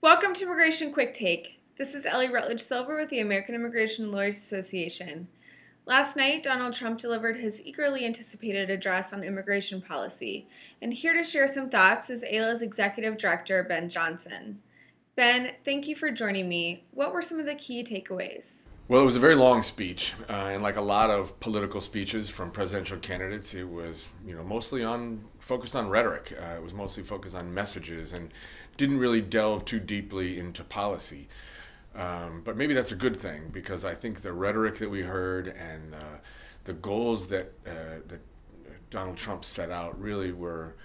Welcome to Immigration Quicktake. This is Ellie Rutledge Silver with the American Immigration Lawyers Association. Last night, Donald Trump delivered his eagerly anticipated address on immigration policy, and here to share some thoughts is AILA's Executive Director, Ben Johnson. Ben, thank you for joining me. What were some of the key takeaways? Well, it was a very long speech, and like a lot of political speeches from presidential candidates, it was mostly focused on rhetoric. It was mostly focused on messages and didn't really delve too deeply into policy. But maybe that's a good thing, because I think the rhetoric that we heard and the goals that Donald Trump set out really were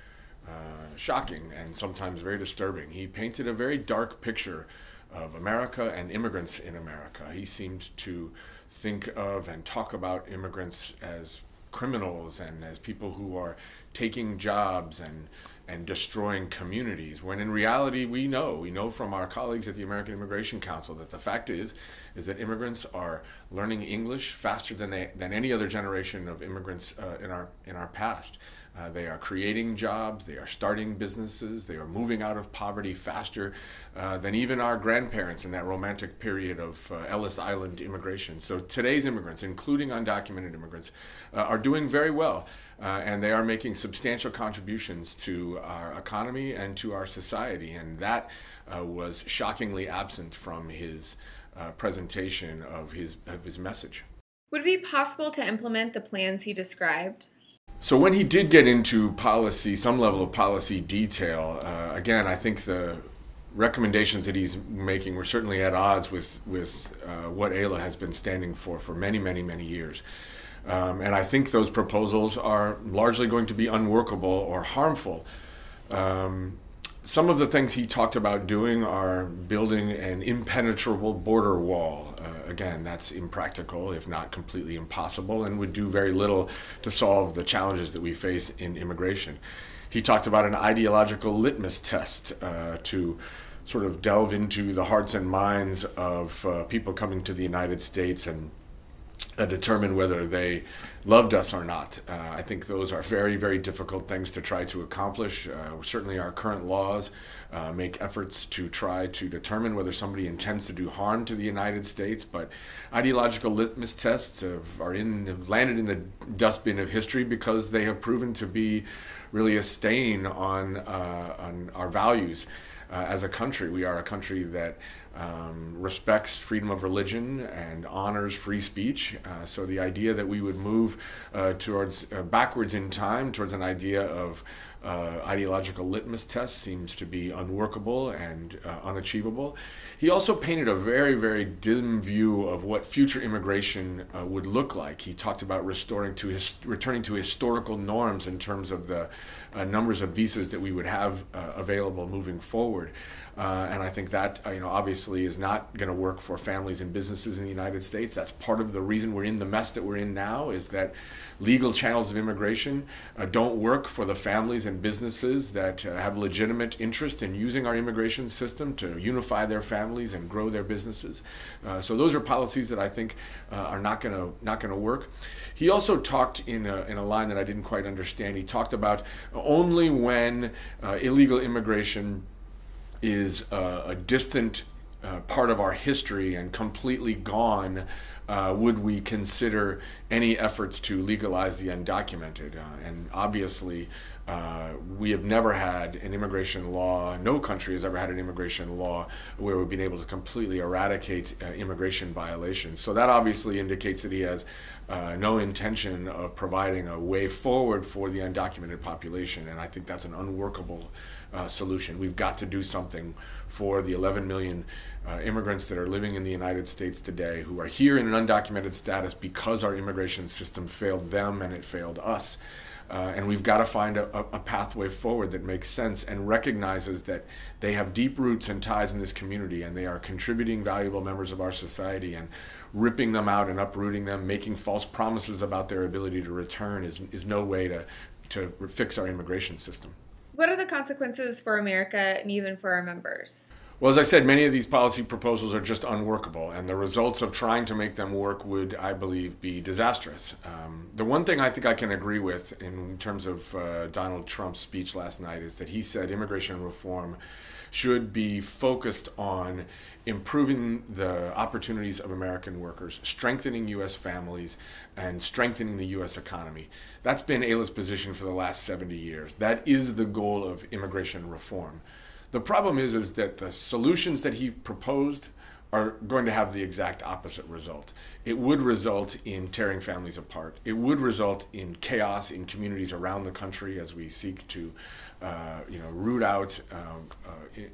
shocking and sometimes very disturbing. He painted a very dark picture of America and immigrants in America. He seemed to think of and talk about immigrants as criminals and as people who are taking jobs and destroying communities, when in reality we know from our colleagues at the American Immigration Council that the fact is that immigrants are learning English faster than any other generation of immigrants in our past. They are creating jobs, they are starting businesses, they are moving out of poverty faster than even our grandparents in that romantic period of Ellis Island immigration. So today's immigrants, including undocumented immigrants, are doing very well, and they are making substantial contributions to our economy and to our society, and that was shockingly absent from his presentation of his message. Would it be possible to implement the plans he described? So when he did get into policy, some level of policy detail, again, I think the recommendations that he's making were certainly at odds with what AILA has been standing for many, many, many years. And I think those proposals are largely going to be unworkable or harmful. Some of the things he talked about doing are building an impenetrable border wall. Again, that's impractical, if not completely impossible, and would do very little to solve the challenges that we face in immigration. He talked about an ideological litmus test to sort of delve into the hearts and minds of people coming to the United States and determine whether they loved us or not. I think those are very, very difficult things to try to accomplish. Certainly our current laws make efforts to try to determine whether somebody intends to do harm to the United States, but ideological litmus tests have landed in the dustbin of history because they have proven to be really a stain on our values. As a country, we are a country that respects freedom of religion and honors free speech. So the idea that we would move towards backwards in time towards an idea of ideological litmus test seems to be unworkable and unachievable. He also painted a very, very dim view of what future immigration would look like. He talked about returning to historical norms in terms of the numbers of visas that we would have available moving forward. And I think that obviously is not going to work for families and businesses in the United States. That's part of the reason we're in the mess that we're in now, is that legal channels of immigration don't work for the families and businesses that have legitimate interest in using our immigration system to unify their families and grow their businesses. So those are policies that I think are not going to work. He also talked in a line that I didn't quite understand. He talked about only when illegal immigration is a distant part of our history and completely gone, would we consider any efforts to legalize the undocumented. And obviously, we have never had an immigration law, no country has ever had an immigration law where we've been able to completely eradicate immigration violations. So that obviously indicates that he has no intention of providing a way forward for the undocumented population, and I think that's an unworkable solution. We've got to do something for the 11 million immigrants that are living in the United States today, who are here in an undocumented status because our immigration system failed them and it failed us. And we've got to find a pathway forward that makes sense and recognizes that they have deep roots and ties in this community, and they are contributing valuable members of our society, and ripping them out and uprooting them, making false promises about their ability to return is no way to fix our immigration system. What are the consequences for America and even for our members? Well, as I said, many of these policy proposals are just unworkable, and the results of trying to make them work would, I believe, be disastrous. The one thing I think I can agree with in terms of Donald Trump's speech last night is that he said immigration reform should be focused on improving the opportunities of American workers, strengthening U.S. families, and strengthening the U.S. economy. That's been AILA's position for the last 70 years. That is the goal of immigration reform. The problem is that the solutions that he proposed are going to have the exact opposite result. It would result in tearing families apart. It would result in chaos in communities around the country as we seek to root out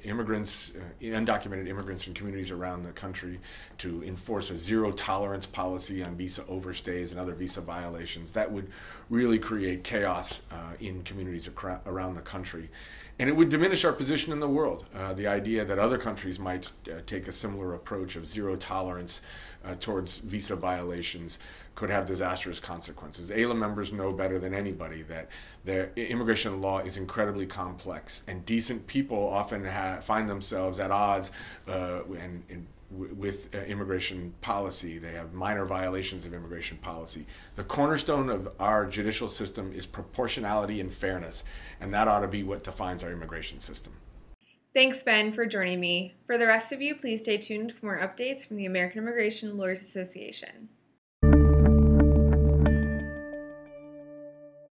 immigrants, undocumented immigrants in communities around the country, to enforce a zero tolerance policy on visa overstays and other visa violations. That would really create chaos in communities around the country. And it would diminish our position in the world. The idea that other countries might take a similar approach of zero tolerance towards visa violations could have disastrous consequences. AILA members know better than anybody that their immigration law is incredibly complex, and decent people often find themselves at odds with immigration policy. They have minor violations of immigration policy. The cornerstone of our judicial system is proportionality and fairness, and that ought to be what defines our immigration system. Thanks, Ben, for joining me. For the rest of you, please stay tuned for more updates from the American Immigration Lawyers Association.